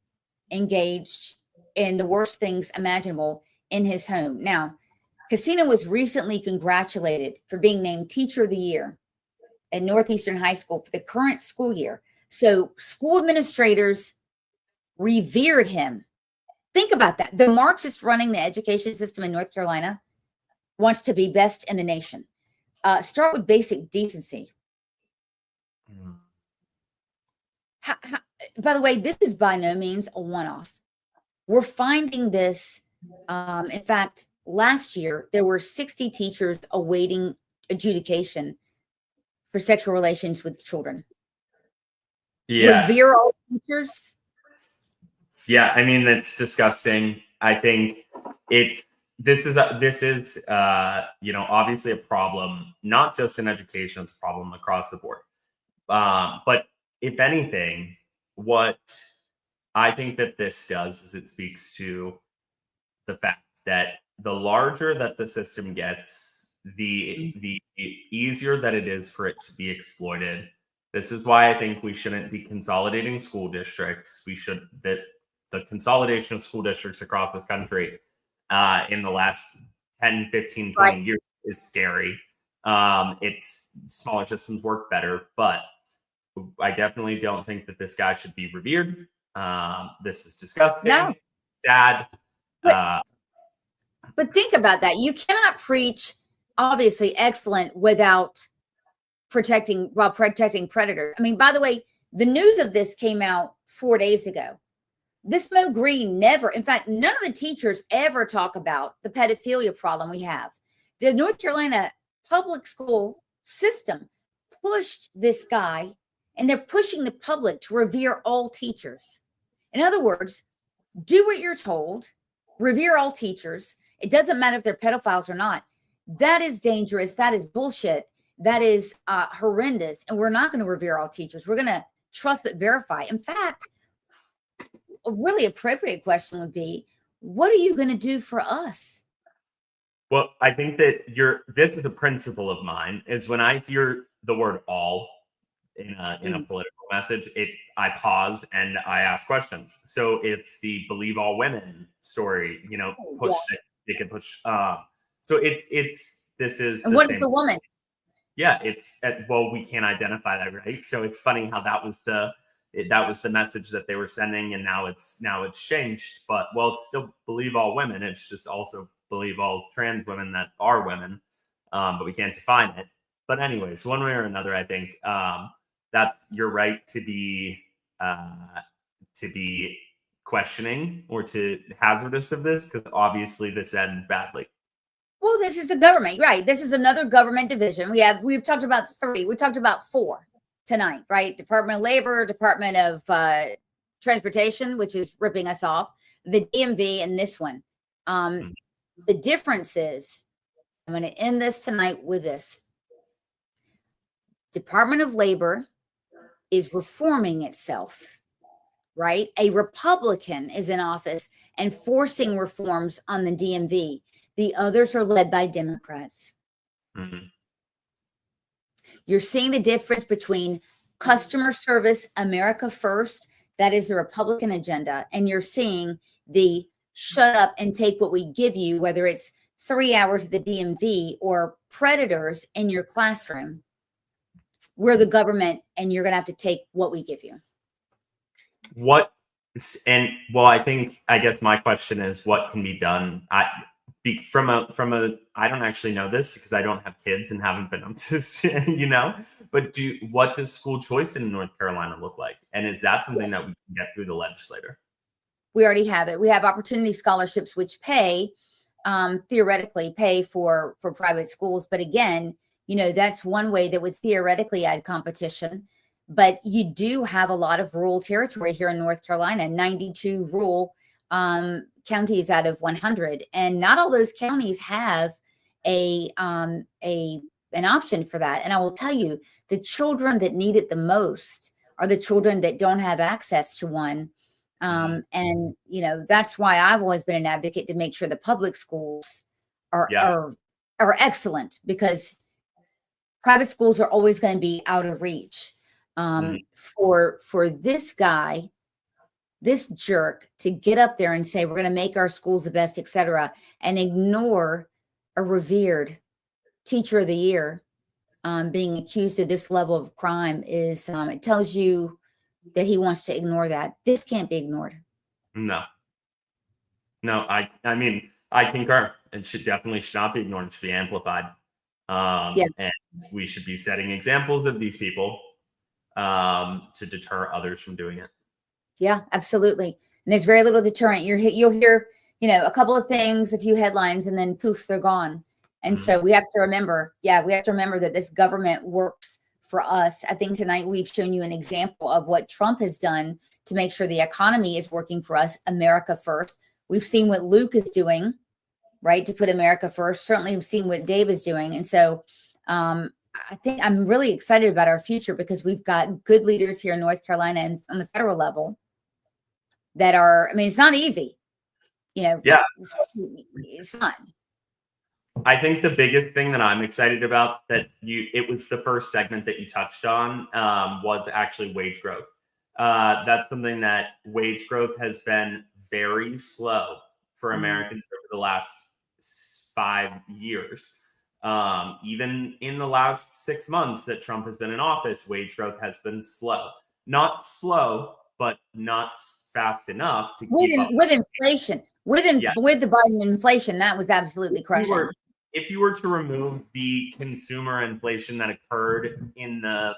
engaged in the worst things imaginable in his home. Now, Casino was recently congratulated for being named Teacher of the Year at Northeastern High School for the current school year. So school administrators revered him. Think about that. The Marxist running the education system in North Carolina wants to be best in the nation. Start with basic decency. By the way, this is by no means a one-off. We're finding this. In fact, last year, there were 60 teachers awaiting adjudication for sexual relations with children. Yeah. Revere all teachers. Yeah, I mean, that's disgusting. I think this is obviously a problem, not just in education, it's a problem across the board. But if anything, what I think that this does is it speaks to the fact that the larger that the system gets, the easier that it is for it to be exploited. This is why I think we shouldn't be consolidating school districts. The consolidation of school districts across this country in the last 10, 15, 20 years is scary. It's smaller systems work better, but I definitely don't think that this guy should be revered. This is disgusting. No. Sad. But think about that. You cannot preach, obviously, excellent without protecting predators. I mean, by the way, the news of this came out 4 days ago. This Mo Green never, in fact, none of the teachers ever talk about the pedophilia problem we have. The North Carolina public school system pushed this guy, and they're pushing the public to revere all teachers. In other words, do what you're told, revere all teachers. It doesn't matter if they're pedophiles or not. That is dangerous. That is bullshit. That is horrendous. And we're not going to revere all teachers. We're going to trust but verify. In fact, a really appropriate question would be, what are you going to do for us? Well, I think that this is a principle of mine, is when I hear the word all in a political message, I pause and I ask questions. So it's the believe all women story, push that they can push. So this is and the what same. is the woman? Yeah, we can't identify that, right? So it's funny how that was the message that they were sending, and now it's changed. But it's still believe all women. It's just also believe all trans women that are women, but we can't define it. But anyways, one way or another, I think that's your right to be questioning or to hazardous of this, because obviously this ends badly. Well, this is the government, right? This is another government division. We've talked about 3. We talked about 4 tonight, right? Department of Labor, Department of Transportation, which is ripping us off, the DMV, and this one. The difference is, I'm going to end this tonight with this. Department of Labor is reforming itself, right? A Republican is in office and forcing reforms on the DMV. The others are led by Democrats. Mm-hmm. You're seeing the difference between customer service, America first, that is the Republican agenda, and you're seeing the shut up and take what we give you, whether it's 3 hours at the DMV or predators in your classroom. We're the government, and you're going to have to take what we give you. I guess my question is, what can be done? I don't actually know this because I don't have kids and haven't been up to, but what does school choice in North Carolina look like? And is that something that we can get through the legislature? We already have it. We have opportunity scholarships, which theoretically pay for private schools. But again, that's one way that would theoretically add competition. But you do have a lot of rural territory here in North Carolina, 92 rural counties out of 100. And not all those counties have an option for that. And I will tell you, the children that need it the most are the children that don't have access to one. And that's why I've always been an advocate to make sure the public schools are excellent, because private schools are always going to be out of reach. For this guy, this jerk, to get up there and say, we're going to make our schools the best, etc., and ignore a revered teacher of the year being accused of this level of crime is, it tells you that he wants to ignore that. This can't be ignored. No, I mean, I concur. It should not be ignored. It should be amplified. And we should be setting examples of these people to deter others from doing it. Yeah, absolutely. And there's very little deterrent. You'll hear, a couple of things, a few headlines, and then poof, they're gone. And so we have to remember, that this government works for us. I think tonight we've shown you an example of what Trump has done to make sure the economy is working for us, America first. We've seen what Luke is doing, right, to put America first. Certainly we've seen what Dave is doing. And so I think I'm really excited about our future, because we've got good leaders here in North Carolina and on the federal level that are, it's not easy, it's not. I think the biggest thing that I'm excited about it was the first segment that you touched on, was actually wage growth. That's something that wage growth has been very slow for Americans over the last 5 years. Even in the last 6 months that Trump has been in office, wage growth has been slow. Not slow, but not fast enough to keep up with inflation. With the Biden inflation, that was absolutely crushing. If you were to remove the consumer inflation that occurred in the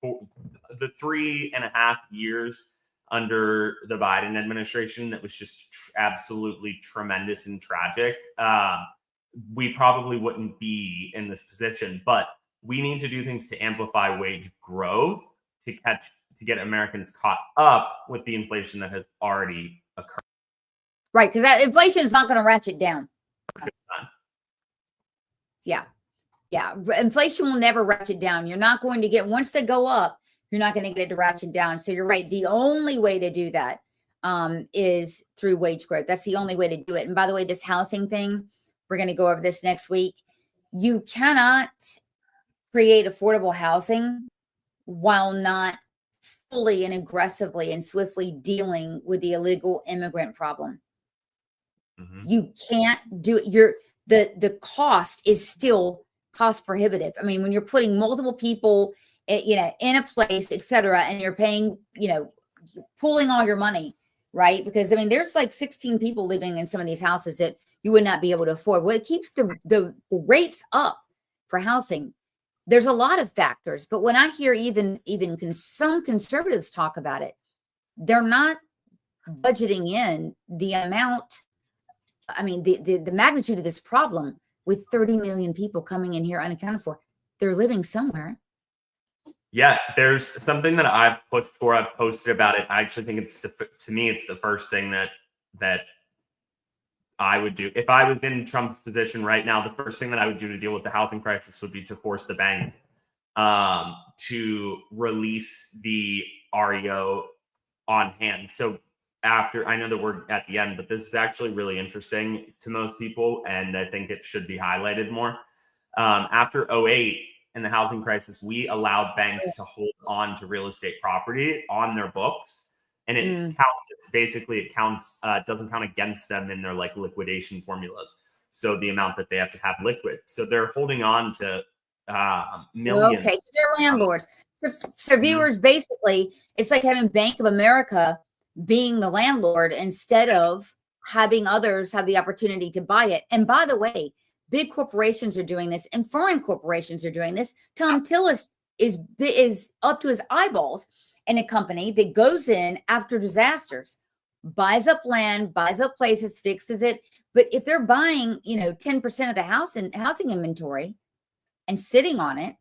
3.5 years under the Biden administration, that was just absolutely tremendous and tragic, we probably wouldn't be in this position. But we need to do things to amplify wage growth to get Americans caught up with the inflation that has already occurred. Right, because that inflation is not going to ratchet down. Yeah. Inflation will never ratchet down. You're not going to get, once they go up, you're not going to get it to ratchet down. So you're right. The only way to do that is through wage growth. That's the only way to do it. And by the way, this housing thing, we're going to go over this next week. You cannot create affordable housing while not fully and aggressively and swiftly dealing with the illegal immigrant problem. Mm-hmm. You can't do it. The cost is still cost prohibitive. I mean, when you're putting multiple people, in a place, et cetera, and you're paying, you're pooling all your money, right? Because I mean, there's like 16 people living in some of these houses that you would not be able to afford. Well, it keeps the rates up for housing. There's a lot of factors, but when I hear even some conservatives talk about it, they're not budgeting in the amount. I mean, the magnitude of this problem with 30 million people coming in here unaccounted for. They're living somewhere. Yeah, there's something that I've pushed for. I've posted about it. I actually think it's the first thing that I would do. If I was in Trump's position right now, the first thing that I would do to deal with the housing crisis would be to force the banks to release the REO on hand. So I know that we're at the end, but this is actually really interesting to most people, and I think it should be highlighted more. After 2008 and the housing crisis, we allowed banks to hold on to real estate property on their books. And it counts, doesn't count against them in their like liquidation formulas. So the amount that they have to have liquid. So they're holding on to millions. Okay, so they're landlords. So viewers, basically, it's like having Bank of America being the landlord instead of having others have the opportunity to buy it. And by the way, big corporations are doing this and foreign corporations are doing this. Tom Tillis is up to his eyeballs in a company that goes in after disasters, buys up land, buys up places, fixes it. But if they're buying, 10% of the house and housing inventory and sitting on it.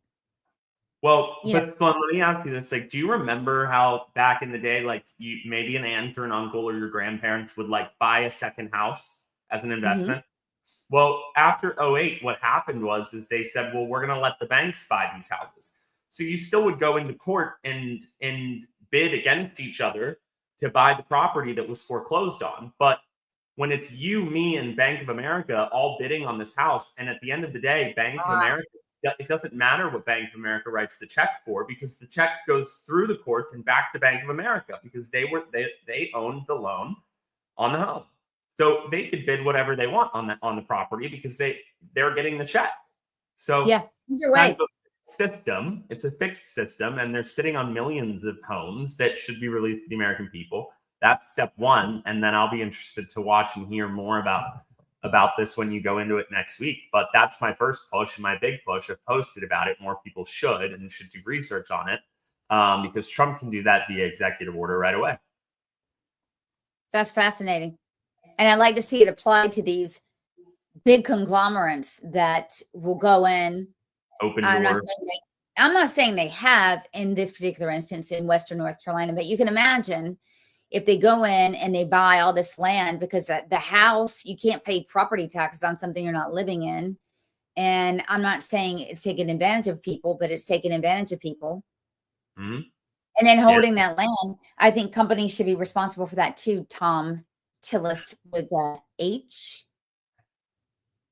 Well, let me ask you this. Like, do you remember how back in the day, like maybe an aunt or an uncle or your grandparents would like buy a second house as an investment? Mm-hmm. Well, after 2008, what happened is they said, well, we're going to let the banks buy these houses. So you still would go into court and bid against each other to buy the property that was foreclosed on. But when it's you, me, and Bank of America all bidding on this house, and at the end of the day, Bank of America, it doesn't matter what Bank of America writes the check for, because the check goes through the courts and back to Bank of America because they owned the loan on the home. So they could bid whatever they want on the property because they're getting the check. So yeah, either way. System, it's a fixed system, and they're sitting on millions of homes that should be released to the American people. That's step one. And then I'll be interested to watch and hear more about this when you go into it next week. But that's my first push and my big push. I've posted about it. More people should do research on it because Trump can do that via executive order right away. That's fascinating. And I'd like to see it applied to these big conglomerates that will go in. Open doors. I'm not saying they have in this particular instance in Western North Carolina, but you can imagine if they go in and they buy all this land because the house, you can't pay property taxes on something you're not living in. And I'm not saying it's taking advantage of people, but it's taking advantage of people. Mm-hmm. And then holding that land. I think companies should be responsible for that too, Tom Tillis with the H.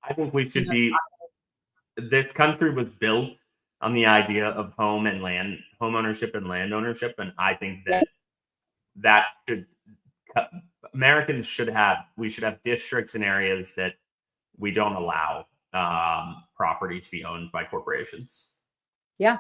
I think we should be. This country was built on the idea of home ownership and land ownership. And I think that Americans should have districts and areas that we don't allow property to be owned by corporations. Yeah,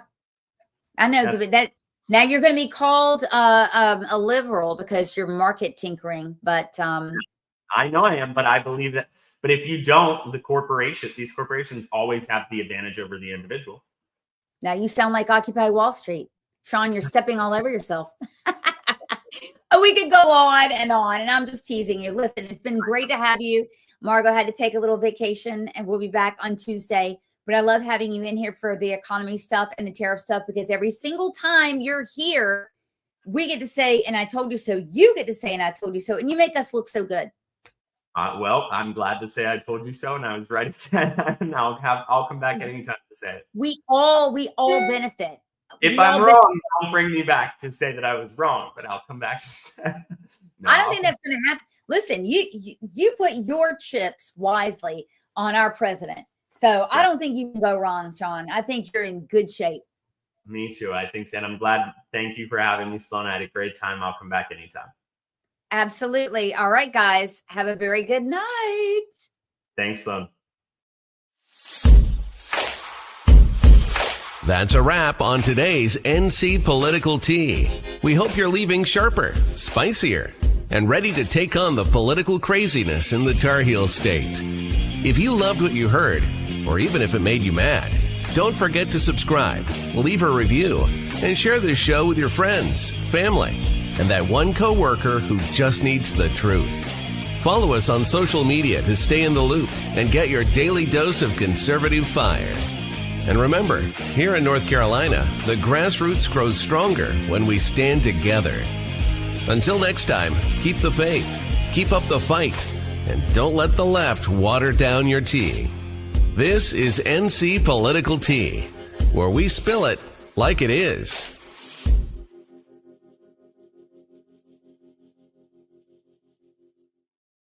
I know that now you're going to be called a liberal because you're market tinkering, but I know I am, but I believe that. But if you don't, these corporations always have the advantage over the individual. Now you sound like Occupy Wall Street. Sean, you're stepping all over yourself. We could go on, and I'm just teasing you. Listen, it's been great to have you. Margot had to take a little vacation, and we'll be back on Tuesday. but I love having you in here for the economy stuff and the tariff stuff, because every single time you're here, we get to say, and I told you so. You get to say, and I told you so. And you make us look so good. Well, I'm glad to say I told you so, and I was ready to. And I'll come back anytime to say it. We all benefit. If I'm wrong, don't bring me back to say that I was wrong, but I'll come back to say. No, I don't think that's going to happen. Listen, you put your chips wisely on our president. So I don't think you can go wrong, Sean. I think you're in good shape. Me too. I think so. And I'm glad. Thank you for having me, Sloan. I had a great time. I'll come back anytime. Absolutely. All right, guys. Have a very good night. Thanks, Sloan. That's a wrap on today's NC Political Tea. We hope you're leaving sharper, spicier, and ready to take on the political craziness in the Tar Heel State. If you loved what you heard, or even if it made you mad, don't forget to subscribe, leave a review, and share this show with your friends, family, and that one coworker who just needs the truth. Follow us on social media to stay in the loop and get your daily dose of conservative fire. And remember, here in North Carolina, the grassroots grows stronger when we stand together. Until next time, keep the faith, keep up the fight, and don't let the left water down your tea. This is NC Political Tea, where we spill it like it is.